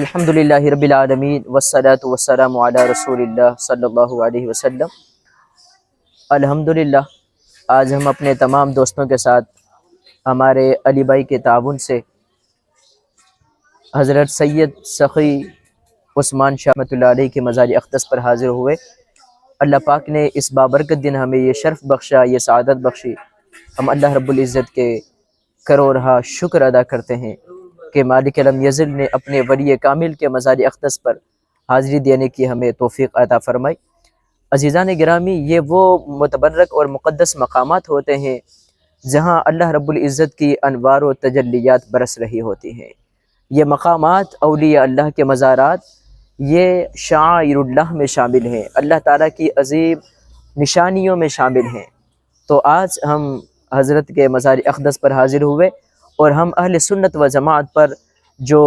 الحمدللہ رب العالمین والصلاة والسلام علی رسول اللہ صلی اللہ علیہ وسلم۔ الحمدللہ آج ہم اپنے تمام دوستوں کے ساتھ ہمارے علی بھائی کے تعاون سے حضرت سید سخی عثمان شاہ رحمۃ اللہ علیہ کے مزار اقدس پر حاضر ہوئے۔ اللہ پاک نے اس بابرکت دن ہمیں یہ شرف بخشا، یہ سعادت بخشی۔ ہم اللہ رب العزت کے کروڑہا شکر ادا کرتے ہیں کہ مالک لم یزل نے اپنے ولی کامل کے مزار اقدس پر حاضری دینے کی ہمیں توفیق عطا فرمائی۔ عزیزان گرامی، یہ وہ متبرک اور مقدس مقامات ہوتے ہیں جہاں اللہ رب العزت کی انوار و تجلیات برس رہی ہوتی ہیں۔ یہ مقامات اولیاء اللہ کے مزارات، یہ شعائر اللہ میں شامل ہیں، اللہ تعالیٰ کی عظیم نشانیوں میں شامل ہیں۔ تو آج ہم حضرت کے مزار اقدس پر حاضر ہوئے اور ہم اہل سنت و جماعت پر جو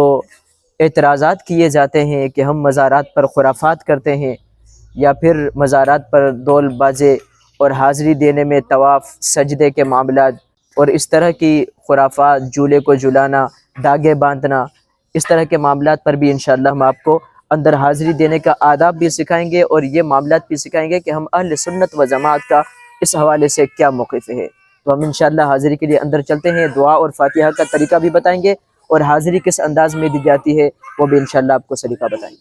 اعتراضات کیے جاتے ہیں کہ ہم مزارات پر خرافات کرتے ہیں یا پھر مزارات پر دول بازے اور حاضری دینے میں طواف سجدے کے معاملات اور اس طرح کی خرافات، جولے کو جلانا، داغے باندھنا، اس طرح کے معاملات پر بھی انشاءاللہ ہم آپ کو اندر حاضری دینے کا آداب بھی سکھائیں گے اور یہ معاملات بھی سکھائیں گے کہ ہم اہل سنت و جماعت کا اس حوالے سے کیا موقف ہے۔ تو ہم انشاءاللہ حاضری کے لیے اندر چلتے ہیں، دعا اور فاتحہ کا طریقہ بھی بتائیں گے اور حاضری کس انداز میں دی جاتی ہے وہ بھی انشاءاللہ آپ کو سلیقہ بتائیں گے۔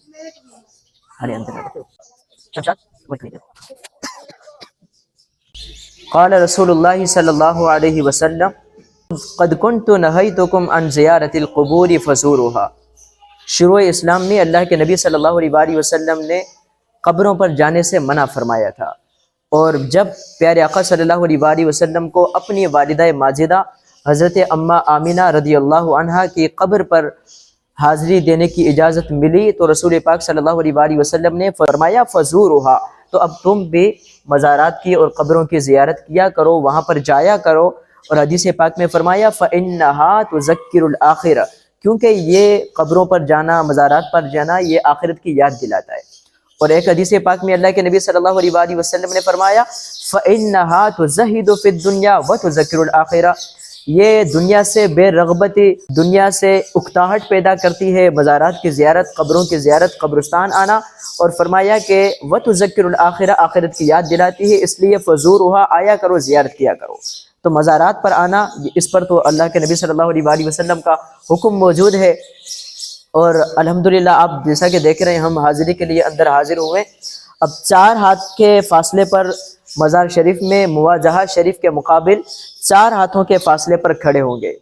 قال رسول اللہ صلی اللہ علیہ وسلم قد كنت نهيتكم عن زیارت القبور فزورها۔ شروع اسلام میں اللہ کے نبی صلی اللہ علیہ وسلم نے قبروں پر جانے سے منع فرمایا تھا، اور جب پیارے آقا صلی اللہ علیہ وسلم کو اپنی والدہ ماجدہ حضرت اماں آمینہ رضی اللہ عنہا کی قبر پر حاضری دینے کی اجازت ملی تو رسول پاک صلی اللہ علیہ وسلم نے فرمایا فزورها، تو اب تم بھی مزارات کی اور قبروں کی زیارت کیا کرو، وہاں پر جایا کرو۔ اور حدیث پاک میں فرمایا فإنها تذکر الآخرہ، کیونکہ یہ قبروں پر جانا، مزارات پر جانا یہ آخرت کی یاد دلاتا ہے۔ اور ایک حدیث پاک میں اللہ کے نبی صلی اللہ علیہ وسلم نے فرمایا فإنها تزہد فی الدنیا وتذکر الآخرہ، یہ دنیا سے بے رغبتی، دنیا سے اکتاہٹ پیدا کرتی ہے، مزارات کی زیارت، قبروں کی زیارت، قبرستان آنا، اور فرمایا کہ وتذکر الآخرہ، آخرت کی یاد دلاتی ہے، اس لیے فزورها، آیا کرو، زیارت کیا کرو۔ تو مزارات پر آنا، اس پر تو اللہ کے نبی صلی اللہ علیہ وسلم کا حکم موجود ہے۔ اور الحمدللہ آپ جیسا کہ دیکھ رہے ہیں ہم حاضری کے لیے اندر حاضر ہوئے۔ اب 4 ہاتھ کے فاصلے پر مزار شریف میں مواجہہ شریف کے مقابل 4 ہاتھوں کے فاصلے پر کھڑے ہوں گے۔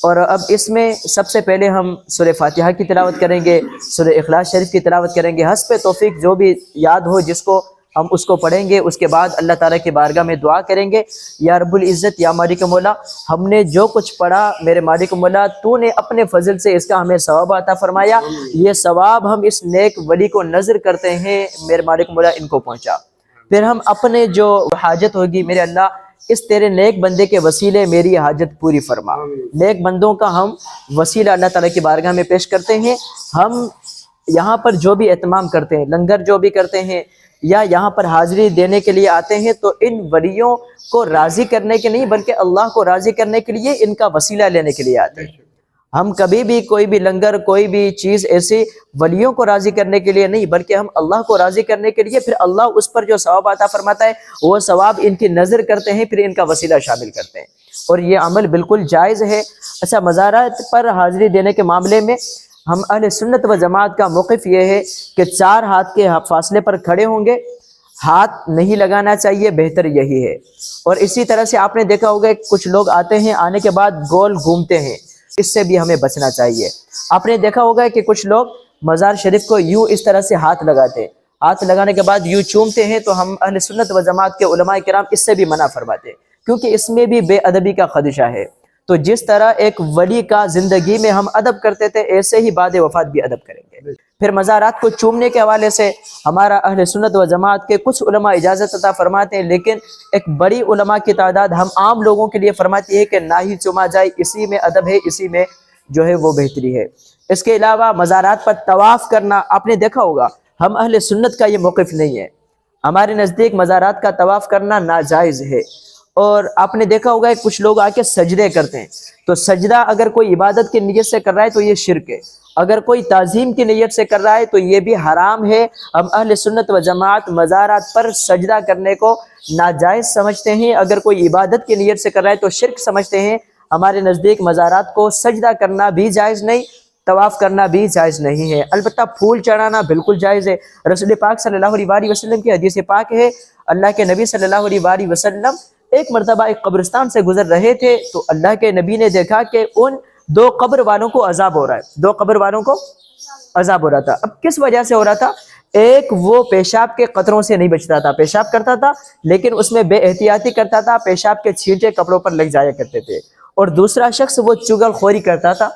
اور اب اس میں سب سے پہلے ہم سورہ فاتحہ کی تلاوت کریں گے، سورہ اخلاص شریف کی تلاوت کریں گے، حسب توفیق جو بھی یاد ہو جس کو ہم اس کو پڑھیں گے۔ اس کے بعد اللہ تعالیٰ کی بارگاہ میں دعا کریں گے، یا رب العزت، یا مالک مولا، ہم نے جو کچھ پڑھا میرے مالک مولا تو نے اپنے فضل سے اس کا ہمیں ثواب عطا فرمایا، یہ ثواب ہم اس نیک ولی کو نظر کرتے ہیں، میرے مالک مولا ان کو پہنچا۔ پھر ہم اپنے جو حاجت ہوگی میرے اللہ اس تیرے نیک بندے کے وسیلے میری حاجت پوری فرما۔ نیک بندوں کا ہم وسیلہ اللہ تعالیٰ کی بارگاہ میں پیش کرتے ہیں۔ ہم یہاں پر جو بھی اہتمام کرتے ہیں، لنگر جو بھی کرتے ہیں یا یہاں پر حاضری دینے کے لیے آتے ہیں، تو ان ولیوں کو راضی کرنے کے نہیں بلکہ اللہ کو راضی کرنے کے لیے ان کا وسیلہ لینے کے لیے آتے ہیں۔ ہم کبھی بھی کوئی بھی لنگر، کوئی بھی چیز ایسی ولیوں کو راضی کرنے کے لیے نہیں بلکہ ہم اللہ کو راضی کرنے کے لیے، پھر اللہ اس پر جو ثواب عطا فرماتا ہے وہ ثواب ان کی نظر کرتے ہیں، پھر ان کا وسیلہ شامل کرتے ہیں، اور یہ عمل بالکل جائز ہے۔ اچھا، مزارات پر حاضری دینے کے معاملے میں ہم اہل سنت و جماعت کا موقف یہ ہے کہ 4 ہاتھ کے فاصلے پر کھڑے ہوں گے، ہاتھ نہیں لگانا چاہیے، بہتر یہی ہے۔ اور اسی طرح سے آپ نے دیکھا ہوگا کچھ لوگ آتے ہیں، آنے کے بعد گول گھومتے ہیں، اس سے بھی ہمیں بچنا چاہیے۔ آپ نے دیکھا ہوگا کہ کچھ لوگ مزار شریف کو یوں اس طرح سے ہاتھ لگاتے ہیں، ہاتھ لگانے کے بعد یوں چومتے ہیں، تو ہم اہل سنت و جماعت کے علماء کرام اس سے بھی منع فرماتے ہیں، کیونکہ اس میں بھی بے ادبی کا خدشہ ہے۔ تو جس طرح ایک ولی کا زندگی میں ہم ادب کرتے تھے، ایسے ہی بعد وفات بھی ادب کریں گے۔ پھر مزارات کو چومنے کے حوالے سے ہمارا اہل سنت و جماعت کے کچھ علماء اجازت عطا فرماتے ہیں، لیکن ایک بڑی علماء کی تعداد ہم عام لوگوں کے لیے فرماتی ہے کہ نہ ہی چوما جائے، اسی میں ادب ہے، اسی میں جو ہے وہ بہتری ہے۔ اس کے علاوہ مزارات پر طواف کرنا، آپ نے دیکھا ہوگا ہم اہل سنت کا یہ موقف نہیں ہے، ہمارے نزدیک مزارات کا طواف کرنا ناجائز ہے، اور آپ نے دیکھا ہوگا کہ کچھ لوگ آ کے سجدے کرتے ہیں، تو سجدہ اگر کوئی عبادت کی نیت سے کر رہا ہے تو یہ شرک ہے، اگر کوئی تعظیم کی نیت سے کر رہا ہے تو یہ بھی حرام ہے۔ ہم اہل سنت و جماعت مزارات پر سجدہ کرنے کو ناجائز سمجھتے ہیں، اگر کوئی عبادت کی نیت سے کر رہا ہے تو شرک سمجھتے ہیں۔ ہمارے نزدیک مزارات کو سجدہ کرنا بھی جائز نہیں، طواف کرنا بھی جائز نہیں ہے، البتہ پھول چڑھانا بالکل جائز ہے۔ رسول پاک صلی اللہ علیہ وسلم کی حدیث پاک ہے، اللہ کے نبی صلی اللہ علیہ وسلم ایک مرتبہ ایک قبرستان سے گزر رہے تھے تو اللہ کے نبی نے دیکھا کہ ان دو قبر والوں کو عذاب ہو رہا ہے، دو قبر والوں کو عذاب ہو رہا تھا۔ اب کس وجہ سے ہو رہا تھا؟ ایک وہ پیشاب کے قطروں سے نہیں بچتا تھا، پیشاب کرتا تھا لیکن اس میں بے احتیاطی کرتا تھا، پیشاب کے چھینٹے کپڑوں پر لگ جایا کرتے تھے، اور دوسرا شخص وہ چغل خوری کرتا تھا۔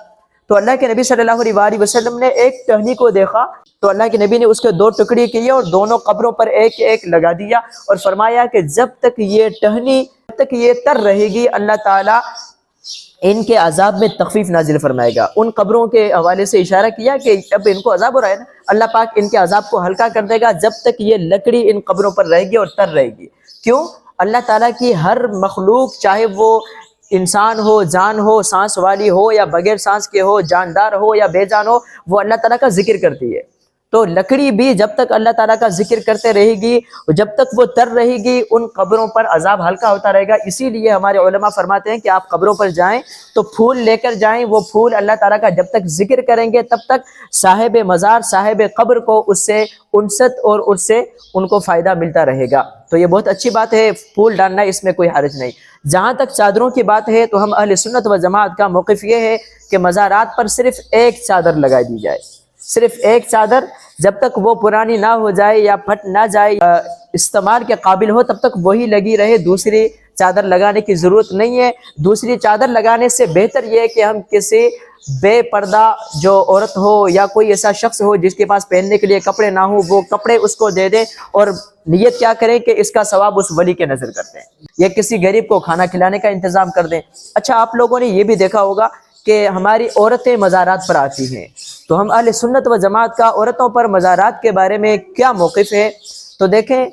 تو اللہ کے نبی صلی اللہ علیہ وسلم نے ایک ٹہنی کو دیکھا تو اللہ کے نبی نے اس کے دو ٹکڑے کیے اور دونوں قبروں پر ایک ایک لگا دیا، اور فرمایا کہ جب تک یہ ٹہنی، جب تک یہ تر رہے گی، اللہ تعالیٰ ان کے عذاب میں تخفیف نازل فرمائے گا۔ ان قبروں کے حوالے سے اشارہ کیا کہ اب ان کو عذاب ہو رہا ہے نا، اللہ پاک ان کے عذاب کو ہلکا کر دے گا جب تک یہ لکڑی ان قبروں پر رہے گی اور تر رہے گی۔ کیوں؟ اللہ تعالیٰ کی ہر مخلوق، چاہے وہ انسان ہو، جان ہو، سانس والی ہو یا بغیر سانس کے ہو، جاندار ہو یا بے جان ہو، وہ اللہ تعالیٰ کا ذکر کرتی ہے۔ تو لکڑی بھی جب تک اللہ تعالیٰ کا ذکر کرتے رہے گی، جب تک وہ تر رہے گی، ان قبروں پر عذاب ہلکا ہوتا رہے گا۔ اسی لیے ہمارے علماء فرماتے ہیں کہ آپ قبروں پر جائیں تو پھول لے کر جائیں، وہ پھول اللہ تعالیٰ کا جب تک ذکر کریں گے تب تک صاحب مزار، صاحب قبر کو اس سے انست اور اس سے ان کو فائدہ ملتا رہے گا۔ تو یہ بہت اچھی بات ہے، پھول ڈالنا اس میں کوئی حرج نہیں۔ جہاں تک چادروں کی بات ہے تو ہم اہل سنت و جماعت کا موقف یہ ہے کہ مزارات پر صرف ایک چادر لگائی دی جائے، صرف ایک چادر، جب تک وہ پرانی نہ ہو جائے یا پھٹ نہ جائے، استعمال کے قابل ہو، تب تک وہی لگی رہے، دوسری چادر لگانے کی ضرورت نہیں ہے۔ دوسری چادر لگانے سے بہتر یہ ہے کہ ہم کسی بے پردہ جو عورت ہو یا کوئی ایسا شخص ہو جس کے پاس پہننے کے لیے کپڑے نہ ہو، وہ کپڑے اس کو دے دیں اور نیت کیا کریں کہ اس کا ثواب اس ولی کے نظر کرتے ہیں، یا کسی غریب کو کھانا کھلانے کا انتظام کر دیں۔ اچھا، آپ لوگوں نے یہ بھی دیکھا ہوگا کہ ہماری عورتیں مزارات پر آتی ہیں، تو ہم اہل سنت و جماعت کا عورتوں پر مزارات کے بارے میں کیا موقف ہے؟ تو دیکھیں،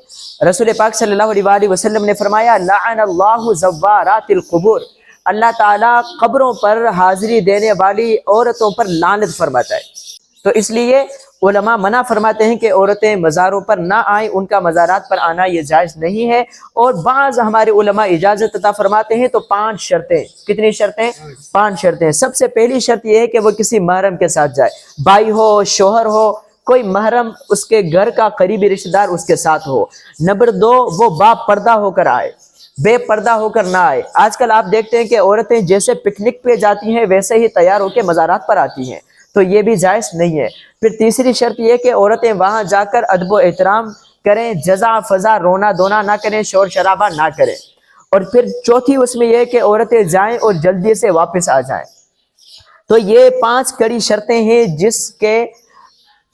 رسول پاک صلی اللہ علیہ وسلم نے فرمایا لعن اللہ زوارات القبور، اللہ تعالیٰ قبروں پر حاضری دینے والی عورتوں پر لعنت فرماتا ہے۔ تو اس لیے علماء منع فرماتے ہیں کہ عورتیں مزاروں پر نہ آئیں، ان کا مزارات پر آنا یہ جائز نہیں ہے، اور بعض ہمارے علماء اجازت عطا فرماتے ہیں۔ تو 5 شرطیں، کتنی شرطیں؟ 5 شرطیں۔ سب سے پہلی شرط یہ ہے کہ وہ کسی محرم کے ساتھ جائے، بھائی ہو، شوہر ہو، کوئی محرم اس کے گھر کا قریبی رشتہ دار اس کے ساتھ ہو۔ نمبر 2، وہ با پردہ ہو کر آئے، بے پردہ ہو کر نہ آئے۔ آج کل آپ دیکھتے ہیں کہ عورتیں جیسے پکنک پہ جاتی ہیں ویسے ہی تیار ہو کے مزارات پر آتی ہیں، تو یہ بھی جائز نہیں ہے۔ پھر تیسری شرط یہ کہ عورتیں وہاں جا کر ادب و احترام کریں، جزا فضا رونا دھونا نہ کریں، شور شرابہ نہ کریں۔ اور پھر چوتھی اس میں یہ کہ عورتیں جائیں اور جلدی سے واپس آ جائیں۔ تو یہ 5 کڑی شرطیں ہیں جس کے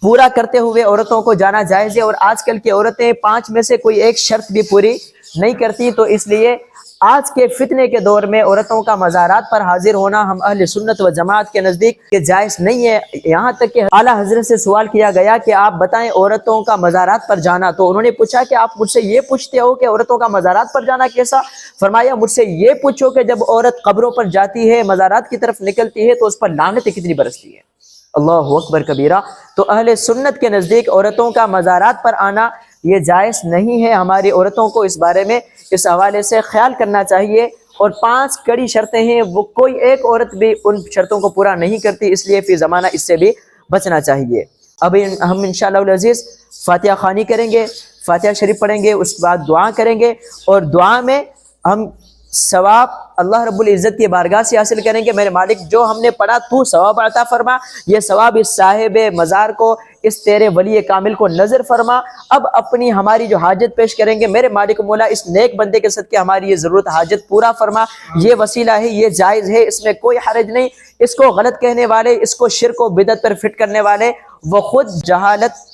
پورا کرتے ہوئے عورتوں کو جانا جائز ہے، اور آج کل کی عورتیں 5 میں سے کوئی ایک شرط بھی پوری نہیں کرتی۔ تو اس لیے آج کے فتنے کے دور میں عورتوں کا مزارات پر حاضر ہونا ہم اہل سنت و جماعت کے نزدیک کہ جائز نہیں ہے۔ یہاں تک کہ اعلیٰ حضرت سے سوال کیا گیا کہ آپ بتائیں عورتوں کا مزارات پر جانا، تو انہوں نے پوچھا کہ آپ مجھ سے یہ پوچھتے ہو کہ عورتوں کا مزارات پر جانا کیسا؟ فرمایا مجھ سے یہ پوچھو کہ جب عورت قبروں پر جاتی ہے، مزارات کی طرف نکلتی ہے، تو اس پر لعنتیں کتنی برستی ہے۔ اللہ اکبر کبیرہ۔ تو اہل سنت کے نزدیک عورتوں کا مزارات پر آنا یہ جائز نہیں ہے۔ ہماری عورتوں کو اس بارے میں اس حوالے سے خیال کرنا چاہیے، اور 5 کڑی شرطیں ہیں، وہ کوئی ایک عورت بھی ان شرطوں کو پورا نہیں کرتی، اس لیے فی زمانہ اس سے بھی بچنا چاہیے۔ اب ہم انشاءاللہ العزیز فاتحہ خوانی کریں گے، فاتحہ شریف پڑھیں گے، اس کے بعد دعا کریں گے، اور دعا میں ہم ثواب اللہ رب العزت کی بارگاہ سے حاصل کریں گے۔ میرے مالک، جو ہم نے پڑھا تو ثواب عطا فرما، یہ ثواب اس صاحب مزار کو، اس تیرے ولی کامل کو نظر فرما۔ اب اپنی ہماری جو حاجت پیش کریں گے، میرے مالک مولا اس نیک بندے کے صدقے ہماری یہ ضرورت حاجت پورا فرما۔ یہ وسیلہ ہے، یہ جائز ہے، اس میں کوئی حرج نہیں۔ اس کو غلط کہنے والے، اس کو شرک و بدعت پر فٹ کرنے والے، وہ خود جہالت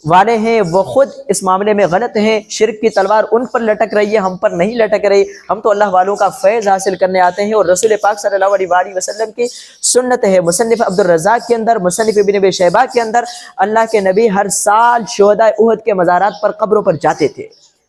والے ہیں، وہ خود اس معاملے میں غلط ہیں۔ شرک کی تلوار ان پر لٹک رہی ہے، ہم پر نہیں لٹک رہی۔ ہم تو اللہ والوں کا فیض حاصل کرنے آتے ہیں، اور رسول پاک صلی اللہ علیہ وسلم کی سنت ہے۔ مصنف عبدالرزاق کے اندر، مصنف ابن ابی شیبہ کے اندر، اللہ کے نبی ہر سال شہداء احد کے مزارات پر قبروں پر جاتے تھے۔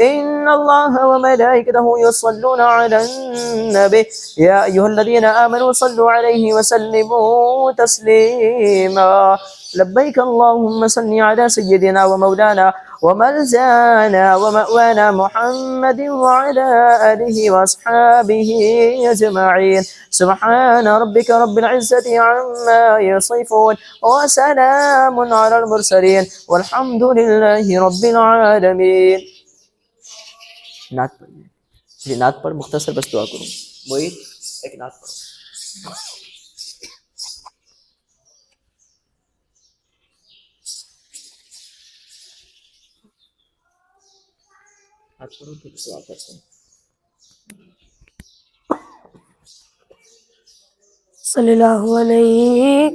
إن الله وملائكته يصلون على النبي يا أيها الذين آمنوا صلوا عليه وسلموا تسليما لبيك اللهم صل على سيدنا ومولانا وملجانا ومأوانا محمد وعلى آله وأصحابه أجمعين سبحان ربك رب العزة عما يصفون وسلام على المرسلين والحمد لله رب العالمين. نعت پڑھیے جی، نعت پڑھ مختصر بس دعا کروں. محیط ایک نعت پڑھو. نعت پڑھو پھر دعا کرتے ہیں. صلی اللہ علیہ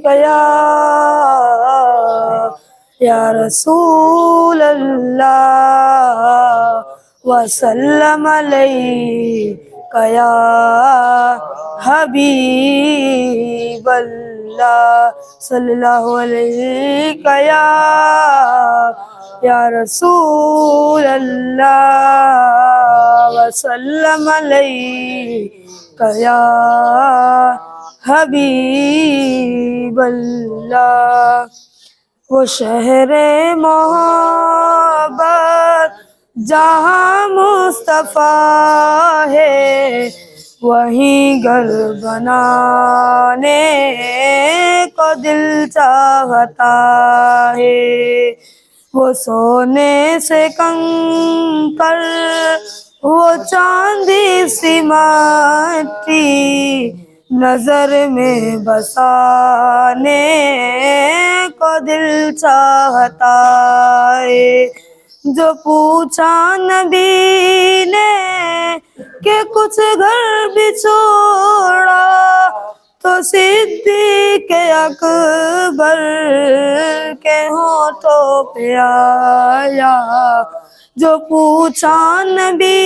یا رسول اللہ وسلم علیک یا حبیب اللہ صلی اللہ علیہ یا رسول اللہ وسلم علیک یا حبیب اللہ. وہ شہر محبت جہاں مصطفیٰ ہے وہیں گھر بنانے کو دل چاہتا ہے. وہ سونے سے کنکر وہ چاندی سی مٹی نظر میں بسانے کو دل چاہتا ہے. جو پوچھا نبی نے کہ کچھ گھر بھی چھوڑا تو صدیق اکبر کے ہونٹوں پہ آیا. جو پوچھا نبی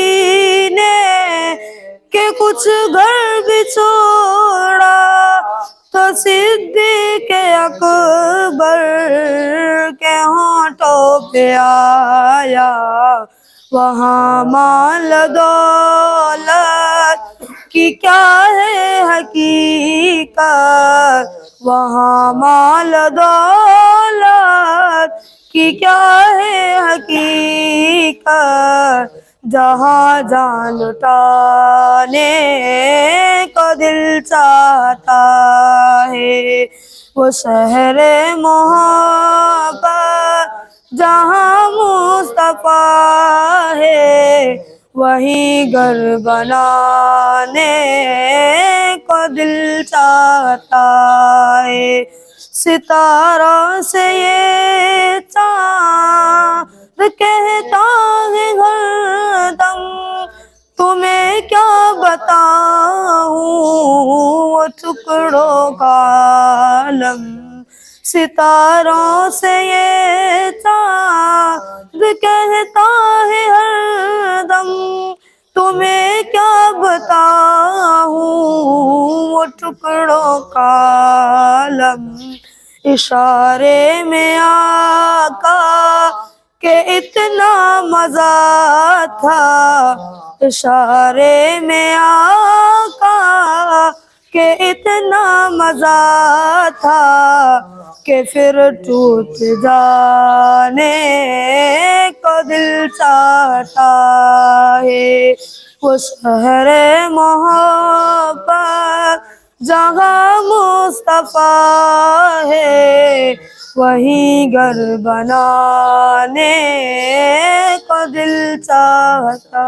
نے کہ کچھ گھر بھی چھوڑا تو صدیق اکبر کے ہونٹوں پہ آیا. وہاں مال دولت کی کیا ہے حقیقت وہاں مال دولت کی کیا ہے حقیقت جہاں جان لٹانے کو دل چاہتا ہے. وہ شہر محبت جہاں مصطفیٰ ہے وہیں گھر بنانے کو دل چاہتا ہے. ستاروں سے یہ چاند کہتا ہے ہر دم تمہیں کیا بتاؤں وہ ٹکڑوں کا عالم. ستاروں سے یہ چاند کہتا ہے ہر دم تمہیں کیا بتاؤں وہ ٹکڑوں کا عالم. اشارے میں آقا کہ اتنا مزہ تھا اشارے میں آقا کہ اتنا مزہ تھا کہ پھر ٹوٹ جانے کو دل چاہتا ہے. وہ شہر محبت جہاں مصطفیٰ ہے وہیں گھر بنانے کو دل چاہتا.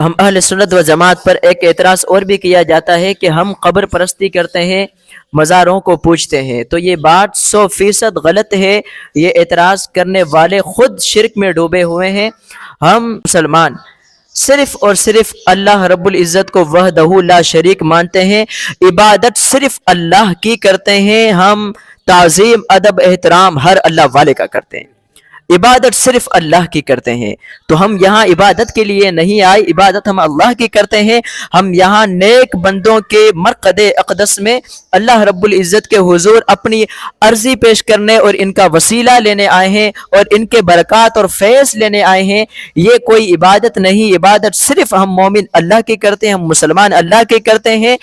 ہم اہل سنت و جماعت پر ایک اعتراض اور بھی کیا جاتا ہے کہ ہم قبر پرستی کرتے ہیں مزاروں کو پوجتے ہیں. تو یہ بات 100% غلط ہے. یہ اعتراض کرنے والے خود شرک میں ڈوبے ہوئے ہیں. ہم مسلمان صرف اور صرف اللہ رب العزت کو وحدہ لا شریک مانتے ہیں. عبادت صرف اللہ کی کرتے ہیں. ہم تعظیم ادب احترام ہر اللہ والے کا کرتے ہیں. عبادت صرف اللہ کی کرتے ہیں۔ تو ہم یہاں عبادت کے لیے نہیں آئے، عبادت ہم اللہ کی کرتے ہیں۔ ہم یہاں نیک بندوں کے مرقد اقدس میں اللہ رب العزت کے حضور اپنی عرضی پیش کرنے اور ان کا وسیلہ لینے آئے ہیں اور ان کے برکات اور فیض لینے آئے ہیں۔ یہ کوئی عبادت نہیں، عبادت صرف ہم مومن اللہ کی کرتے ہیں، ہم مسلمان اللہ کی کرتے ہیں،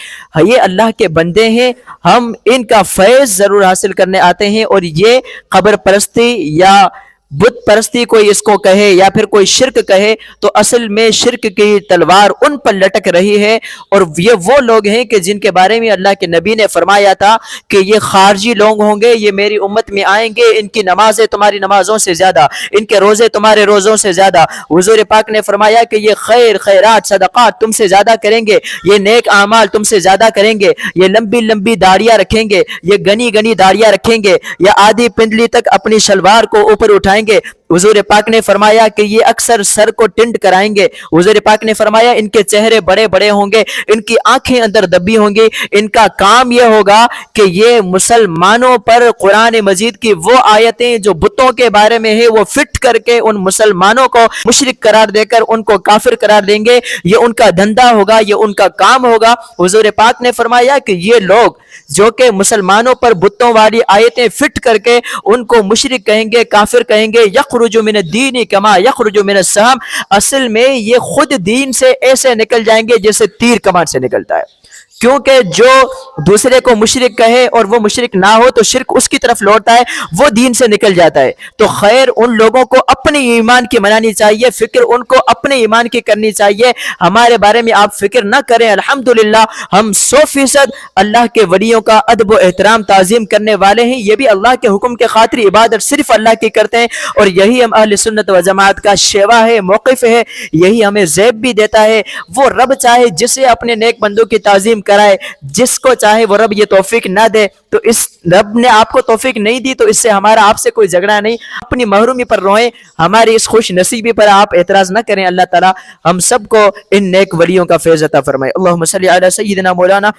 یہ اللہ کے بندے ہیں، ہم ان کا فیض ضرور حاصل کرنے آتے ہیں۔ اور یہ قبر پرستی یا بت پرستی کوئی اس کو کہے یا پھر کوئی شرک کہے، تو اصل میں شرک کی تلوار ان پر لٹک رہی ہے، اور یہ وہ لوگ ہیں کہ جن کے بارے میں اللہ کے نبی نے فرمایا تھا کہ یہ خارجی لوگ ہوں گے، یہ میری امت میں آئیں گے، ان کی نمازیں تمہاری نمازوں سے زیادہ، ان کے روزے تمہارے روزوں سے زیادہ۔ حضور پاک نے فرمایا کہ یہ خیرات صدقات تم سے زیادہ کریں گے، یہ نیک اعمال تم سے زیادہ کریں گے، یہ لمبی لمبی داڑیاں رکھیں گے، یہ گنی گنی داڑیاں رکھیں گے، یا آدھی پنڈلی تک اپنی شلوار کو اوپر اٹھائیں گے۔ حضور پاک نے فرمایا کہ یہ اکثر سر کو ٹنڈ کرائیں گے۔ حضور پاک نے فرمایا ان کے چہرے بڑے بڑے ہوں گے، ان کی آنکھیں اندر دبی ہوں گی، ان کا کام یہ ہوگا کہ یہ مسلمانوں پر قرآن مجید کی وہ آیتیں جو بتوں کے بارے میں ہے وہ فٹ کر کے ان مسلمانوں کو مشرک قرار دے کر ان کو کافر قرار دیں گے۔ یہ ان کا دھندا ہوگا، یہ ان کا کام ہوگا۔ حضور پاک نے فرمایا کہ یہ لوگ جو کہ مسلمانوں پر بتوں والی آیتیں فٹ کر کے ان کو مشرک کہیں گے، کافر کہیں گے، یخرج من الدین کما یخرج من السہم، اصل میں یہ خود دین سے ایسے نکل جائیں گے جیسے تیر کمان سے نکلتا ہے، کیونکہ جو دوسرے کو مشرک کہے اور وہ مشرک نہ ہو تو شرک اس کی طرف لوٹتا ہے، وہ دین سے نکل جاتا ہے۔ تو خیر ان لوگوں کو اپنی ایمان کی منانی چاہیے، فکر ان کو اپنے ایمان کی کرنی چاہیے۔ ہمارے بارے میں آپ فکر نہ کریں، الحمدللہ ہم 100% اللہ کے ولیوں کا ادب و احترام تعظیم کرنے والے ہیں، یہ بھی اللہ کے حکم کے خاطر عبادت صرف اللہ کی کرتے ہیں، اور یہی ہم اہل سنت و جماعت کا شیوا ہے، موقف ہے، یہی ہمیں زیب بھی دیتا ہے۔ وہ رب چاہے جسے اپنے نیک بندوں کی تعظیم کرائے، جس کو چاہے وہ رب یہ توفیق نہ دے، تو اس رب نے آپ کو توفیق نہیں دی تو اس سے ہمارا آپ سے کوئی جھگڑا نہیں، اپنی محرومی پر روئیں، ہماری اس خوش نصیبی پر آپ اعتراض نہ کریں۔ اللہ تعالی ہم سب کو ان نیک ولیوں کا فیض عطا فرمائے۔ اللہم صلی علی سیدنا مولانا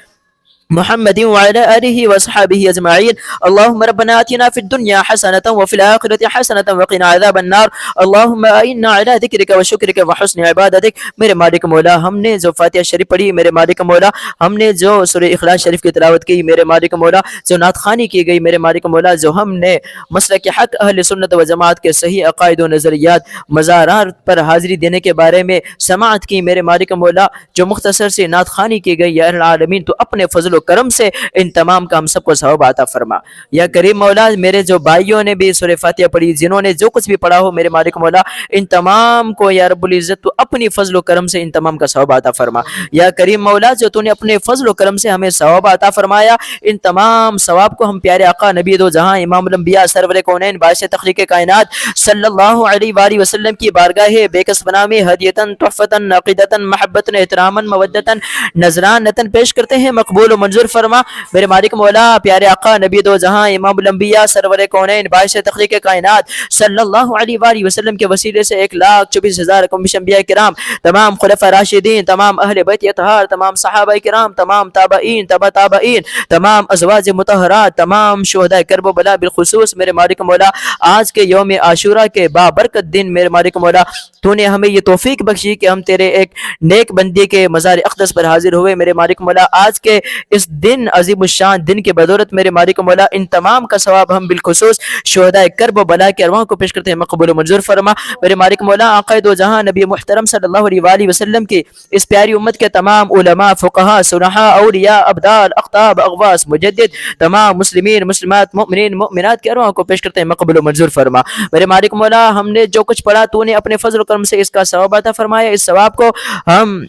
محمد وعلى آله وصحبه أجمعين. اللهم ربنا آتنا في الدنيا حسنة وفي الآخرة حسنة وقنا عذاب النار. اللهم أعنا على ذكرك وشكرك وحسن عبادتك. میرے مالک مولا ہم نے جو فاتحہ شریف پڑھی، میرے مالک مولا ہم نے جو سورہ اخلاص شریف کی تلاوت کی، میرے مالک مولا جو نعت خوانی کی گئی، میرے مالک مولا جو ہم نے مسلک حق اہل سنت و جماعت کے صحیح عقائد و نظریات مزارات پر حاضری دینے کے بارے میں سماعت کی، میرے مالک مولا جو مختصر سی نعت خوانی کی گئی، یا العالمین تو اپنے فضل و کرم سے ان تمام کا ہم سب کو ثواب عطا فرما۔ یا کریم مولا میرے جو بھائیوں نے بھی سورہ فاتحہ پڑھی، جنہوں نے جو کچھ بھی پڑھا ہو، میرے مالک مولا ان تمام کو یا رب العزت تو اپنی فضل و کرم سے ان تمام کا ثواب عطا فرما۔ یا کریم مولا جو تو نے اپنے فضل و کرم سے ہمیں ثواب عطا فرمایا، ان تمام ثواب کو ہم پیارے آقا نبی دو جہاں امام الانبیاء سرور کونین باعث تخلیق کائنات صلی اللہ علیہ وآلہ وسلم کی بارگاہ بےکس بنا میں ہدیتاً تحفتاً عقیدتاً محبتاً احتراماً مودتاً نذرانتاً پیش کرتے ہیں، مقبول و منظور فرما۔ میرے مالک مولا پیارے آقا نبی دو جہاں امام الانبیاء سرور کونین باعث تخلیق کائنات صلی اللہ علیہ وآلہ وسلم کے وسیلے سے 1,24,000 کمبش انبیاء کرام، تمام خلفاء راشدین، تمام اہل بیت اطہار، تمام صحابہ کرام، تمام تابعین، تبع تابعین، تمام ازواج مطہرات، تمام شہداء کرب و بلا، بالخصوص میرے مالک مولا آج کے یوم عاشورہ کے بابرکت دن میرے مالک مولا تو نے ہمیں یہ توفیق بخشی کہ ہم تیرے ایک نیک بندی کے مزار اقدس پر حاضر ہوئے۔ میرے مالک مولا آج کے اس دن عظیم الشان دن کے بدولت میرے مالک مولا ان تمام کا ثواب ہم بالخصوص شہداء کرب و بلا کے ارواح کو پیش کرتے ہیں، مقبول و منظور فرما۔ میرے مالک مولا آقا دو جہاں نبی محترم صلی اللہ علیہ وآلہ وسلم کی اس پیاری امت کے تمام علماء، فقہاء، صلحاء، اولیاء، ابدال، اقطاب، اغواس، مجدد، تمام مسلمین، مسلمات، مؤمنین، مؤمنات کے ارواح کو پیش کرتے ہیں، مقبول و منظور فرما۔ میرے مالک مولا ہم نے جو کچھ پڑھا تو نے اپنے فضل و کرم سے اس کا ثواب عطا فرمایا، اس ثواب کو ہم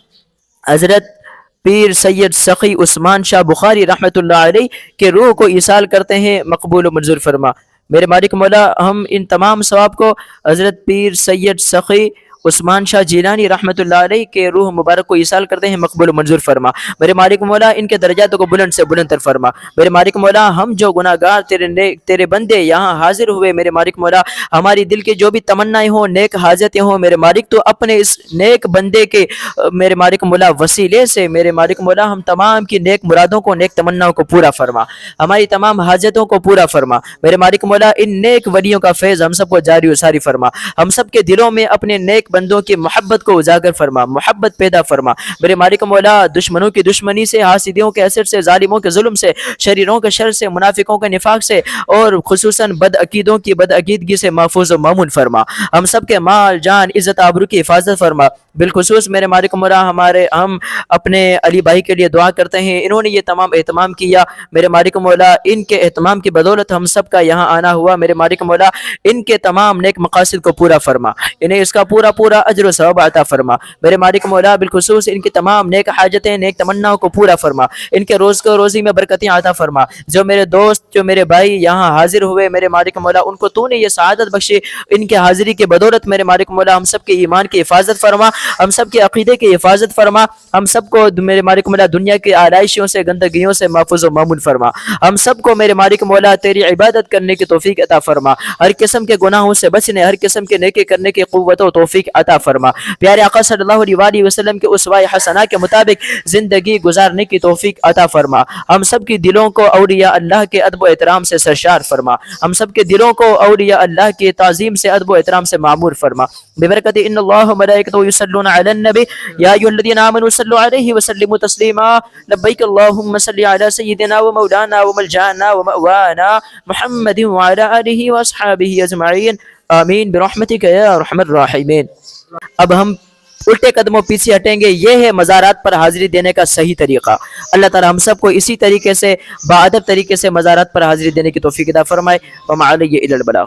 حضرت پیر سید سخی عثمان شاہ بخاری رحمۃ اللہ علیہ کے روح کو ایصال کرتے ہیں، مقبول و منظور فرما۔ میرے مالک مولا ہم ان تمام ثواب کو حضرت پیر سید سخی عثمان شاہ جیلانی رحمۃ اللہ علیہ کے روح مبارک کو ایصال کرتے ہیں، مقبول و منظور فرما۔ میرے مالک مولا ان کے درجات کو بلند سے بلند تر فرما۔ میرے مالک مولا ہم جو گناہ گار تیرے بندے یہاں حاضر ہوئے، میرے مالک مولا ہماری دل کے جو بھی تمنائیں ہوں، نیک حاجتیں ہوں، میرے مالک تو اپنے اس نیک بندے کے میرے مالک مولا وسیلے سے میرے مالک مولا ہم تمام کی نیک مرادوں کو، نیک تمناؤں کو پورا فرما، ہماری تمام حاجتوں کو پورا فرما۔ میرے مالک مولا ان نیک ولیوں کا فیض ہم سب کو جاری و ساری فرما، ہم سب کے دلوں میں اپنے نیک بندوں کی محبت کو اجاگر فرما، محبت پیدا فرما۔ میرے مالک مولا دشمنوں کی دشمنی سے، حاسدیوں کے اثر سے، ظالموں کے ظلم سے، شریروں کے شر سے، منافقوں کے نفاق سے اور خصوصاً بدعقیدوں کی بدعقیدگی سے محفوظ و مامون فرما۔ ہم سب کے مال جان عزت آبرو کی حفاظت فرما۔ بالخصوص میرے مالک مولا ہم اپنے علی بھائی کے لیے دعا کرتے ہیں، انہوں نے یہ تمام اہتمام کیا، میرے مالک مولا ان کے اہتمام کی بدولت ہم سب کا یہاں آنا ہوا، میرے مالک مولا ان کے تمام نیک مقاصد کو پورا فرما، انہیں اس کا پورا اجر و ثواب عطا فرما۔ میرے مالک مولا بالخصوص ان کی تمام نیک حاجتیں، نیک تمناؤں کو پورا فرما، ان کے روزی میں برکتیں عطا فرما۔ جو میرے دوست، جو میرے بھائی یہاں حاضر ہوئے، میرے مالک مولا ان کو تو نے یہ سعادت بخشی، ان کے حاضری کی بدولت میرے مالک مولا ہم سب کے ایمان کی حفاظت فرما، ہم سب کے عقیدے کی حفاظت فرما، ہم سب کو میرے مالک مولا دنیا کی آلائشوں سے، گندگیوں سے محفوظ و مامون فرما، ہم سب کو میرے مالک مولا تیری عبادت کرنے کی توفیق عطا فرما، ہر قسم کے گناہوں سے بچنے، ہر قسم کے نیکی کرنے کی قوت و توفیق عطا فرما۔ پیارے آقا صلی اللہ علیہ وآلہ وسلم کے اسوہ حسنہ کے مطابق زندگی گزارنے کی توفیق عطا فرما، ہم سب کی دلوں کو اولیاء اللہ کے ادب و احترام سے سرشار فرما، ہم سب کے دلوں کو اولیاء اللہ کی تعظیم سے، ادب و احترام سے معمور فرما۔ ببرکت ان اللہ وملائکتہ یصلون علی النبی یا ایھا الذین آمنوا صلوا علیہ وسلموا تسلیما لبیک اللہم صل علی سیدنا ومولانا وملجانا ومأوانا محمد وعلی آلہ واصحابہ اجمعین آمین برحمتک یا ارحم الراحمین۔ اب ہم الٹے قدموں پیچھے ہٹیں گے، یہ ہے مزارات پر حاضری دینے کا صحیح طریقہ۔ اللہ تعالی ہم سب کو اسی طریقے سے، باادب طریقے سے مزارات پر حاضری دینے کی توفیق عطا فرمائے۔ وما علی الا البلاغ۔